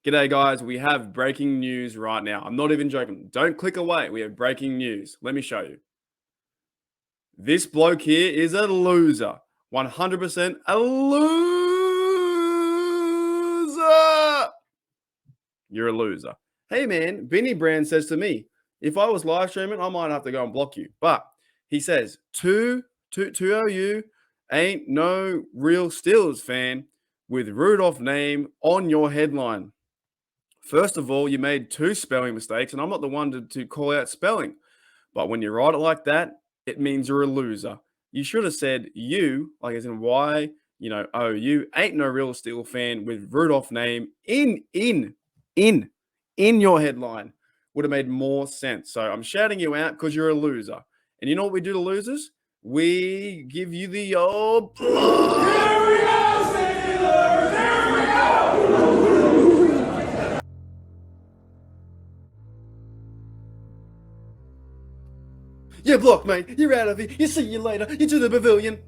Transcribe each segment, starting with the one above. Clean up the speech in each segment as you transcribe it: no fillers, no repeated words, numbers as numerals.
G'day, guys. We have breaking news right now. I'm not even joking. Don't click away. We have breaking news. Let me show you. This bloke here is a loser. 100% a loser. You're a loser. Hey, man, Benny Brand says to me, if I was live streaming, I might have to go and block you. But he says, 2OU ain't no real Steelers fan with Rudolph name on your headline. First of all, you made two spelling mistakes, and I'm not the one to call out spelling. But when you write it like that, it means you're a loser. You should have said you, like as in Y, OU, ain't no real Steel fan with Rudolph name in your headline. Would have made more sense. So I'm shouting you out because you're a loser. And you know what we do to losers? We give you the old blood. Here we go, Steelers! Here we go! You're blocked, mate. You're out of here. You see you later. You to the pavilion.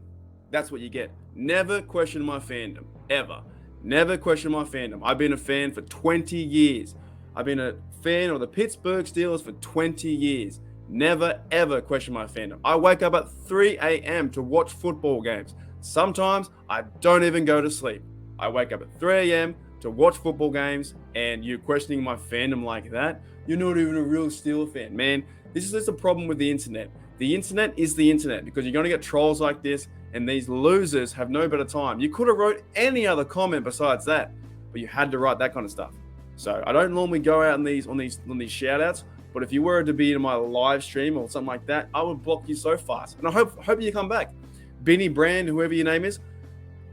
That's what you get. Never question my fandom. Ever. Never question my fandom. I've been a fan for 20 years. I've been a fan of the Pittsburgh Steelers for 20 years. Never, ever question my fandom. I wake up at 3 a.m. to watch football games. Sometimes I don't even go to sleep. I wake up at 3 a.m. to watch football games, and you're questioning my fandom like that? You're not even a real Steelers fan. Man, this is just a problem with the internet. The internet is the internet because you're going to get trolls like this, and these losers have no better time. You could have wrote any other comment besides that, but you had to write that kind of stuff. So I don't normally go out on these shout outs, but if you were to be in my live stream or something like that, I would block you so fast. And I hope you come back. Benny Brand, whoever your name is,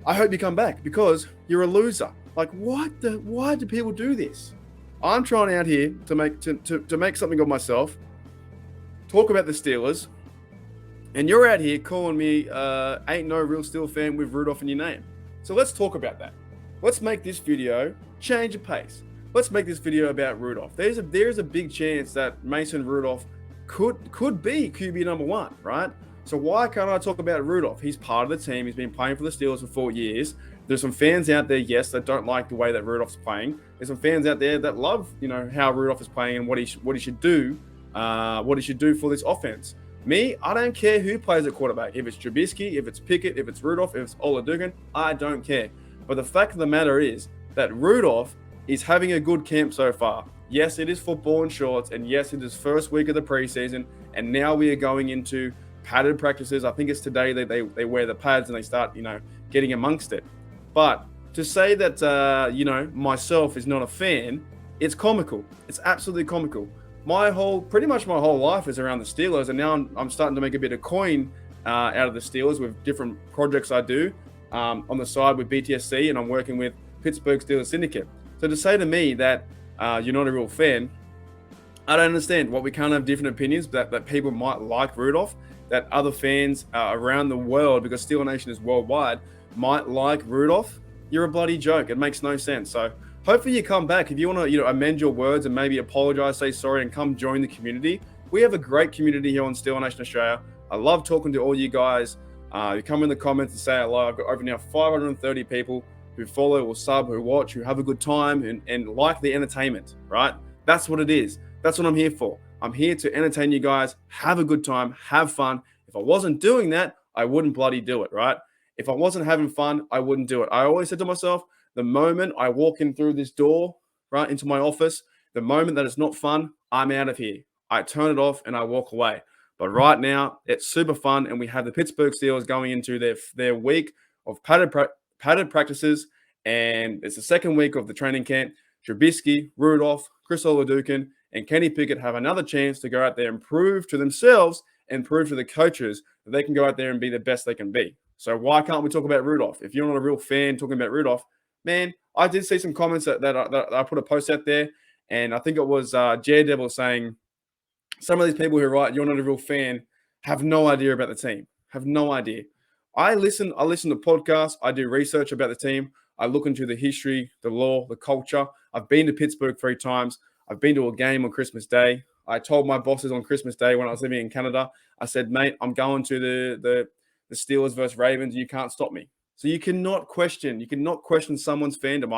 I hope you come back because you're a loser. Like, why do people do this? I'm trying out here to make something of myself, talk about the Steelers, and you're out here calling me ain't no real Steel fan with Rudolph in your name. So let's talk about that. Let's make this video change of pace. Let's make this video about Rudolph. There's a big chance that Mason Rudolph could be QB number one, right? So why can't I talk about Rudolph? He's part of the team. He's been playing for the Steelers for 4 years. There's some fans out there, yes, that don't like the way that Rudolph's playing. There's some fans out there that love, how Rudolph is playing and what he should do, for this offense. Me, I don't care who plays at quarterback. If it's Trubisky, if it's Pickett, if it's Rudolph, if it's Oladugan, I don't care. But the fact of the matter is that Rudolph is having a good camp so far. Yes, it is football and shorts, and yes, it is first week of the preseason, and now we are going into padded practices. I think it's today that they wear the pads and they start, getting amongst it. But to say that, myself is not a fan, it's comical. It's absolutely comical. Pretty much my whole life is around the Steelers, and now I'm starting to make a bit of coin out of the Steelers with different projects I do on the side with BTSC, and I'm working with Pittsburgh Steelers Syndicate. So to say to me that you're not a real fan, I don't understand. What, we can't have different opinions, that people might like Rudolph, that other fans around the world, because Steeler Nation is worldwide, might like Rudolph? You're a bloody joke. It makes no sense. So hopefully you come back. If you want to amend your words and maybe apologize, say sorry, and come join the community. We have a great community here on Steeler Nation Australia. I love talking to all you guys. You come in the comments and say hello. I've got over now 530 people who follow or sub, who watch, who have a good time and like the entertainment, right? That's what it is. That's what I'm here for. I'm here to entertain you guys, have a good time, have fun. If I wasn't doing that, I wouldn't bloody do it, right? If I wasn't having fun, I wouldn't do it. I always said to myself, the moment I walk in through this door, right, into my office, the moment that it's not fun, I'm out of here. I turn it off and I walk away. But right now, it's super fun, and we have the Pittsburgh Steelers going into their week of padded practices, and it's the second week of the training camp. Trubisky, Rudolph, Chris Oladukin, and Kenny Pickett have another chance to go out there and prove to themselves and prove to the coaches that they can go out there and be the best they can be. So why can't we talk about Rudolph? If you're not a real fan talking about Rudolph, man, I did see some comments that I put a post out there, and I think it was Daredevil saying, some of these people who write, you're not a real fan, have no idea about the team, have no idea. I listen to podcasts. I do research about the team. I look into the history, the law, the culture. I've been to Pittsburgh 3 times. I've been to a game on Christmas Day. I told my bosses on Christmas Day when I was living in Canada, I said, mate, I'm going to the Steelers versus Ravens. You can't stop me. So you cannot question someone's fandom.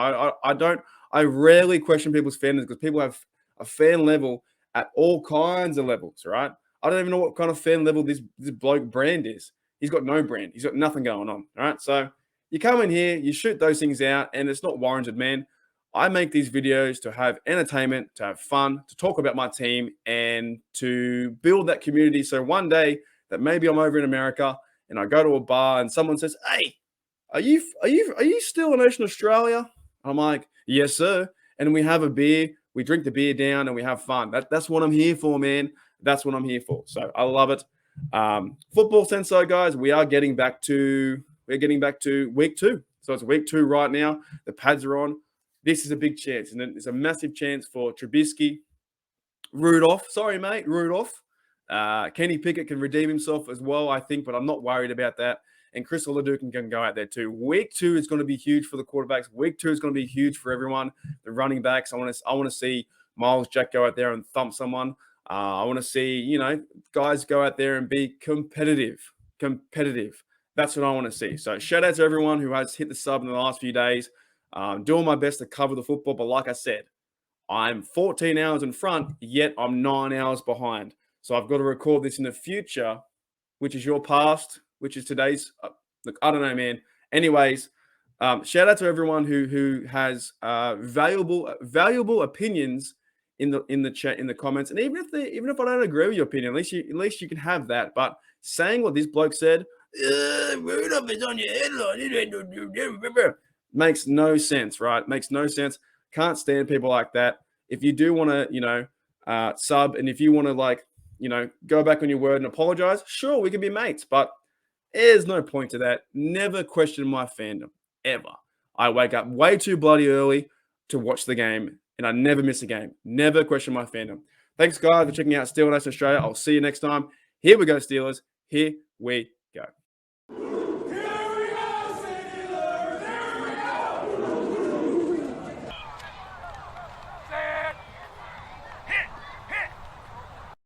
I rarely question people's fandoms because people have a fan level at all kinds of levels, right? I don't even know what kind of fan level this bloke brand is. He's got no brand. He's got nothing going on, all right? So you come in here, you shoot those things out, and it's not warranted, man. I make these videos to have entertainment, to have fun, to talk about my team, and to build that community. So one day that maybe I'm over in America and I go to a bar and someone says, "Hey, are you still in Ocean Australia?" I'm like, "Yes, sir." And we have a beer, we drink the beer down, and we have fun. That's what I'm here for, man. That's what I'm here for. So I love it. Football Sensei, guys, we're getting back to week 2. So it's week 2 right now. The pads are on. This is a big chance, and it's a massive chance for Trubisky, Rudolph. Sorry, mate, Rudolph. Kenny Pickett can redeem himself as well, I think, but I'm not worried about that. And Chris Oladukin can go out there too. Week 2 is going to be huge for the quarterbacks. Week 2 is going to be huge for everyone. The running backs. I want to see Miles Jack go out there and thump someone. I want to see guys go out there and be competitive. That's what I want to see. So shout out to everyone who has hit the sub in the last few days. Doing my best to cover the football, but like I said, I'm 14 hours in front, yet I'm 9 hours behind. So I've got to record this in the future, which is your past, which is today's. Look, I don't know, man. Anyways, shout out to everyone who has valuable opinions in the chat, in the comments, and even if I don't agree with your opinion, at least you can have that. But saying what this bloke said, Rudolph is on your headline, makes no sense, right? Makes no sense. Can't stand people like that. If you do want to, sub, and if you want to go back on your word and apologize, sure, we can be mates. But there's no point to that. Never question my fandom, ever. I wake up way too bloody early to watch the game, and I never miss a game. Never question my fandom. Thanks, guys, for checking out Steel Nation Australia. I'll see you next time. Here we go, Steelers. Here we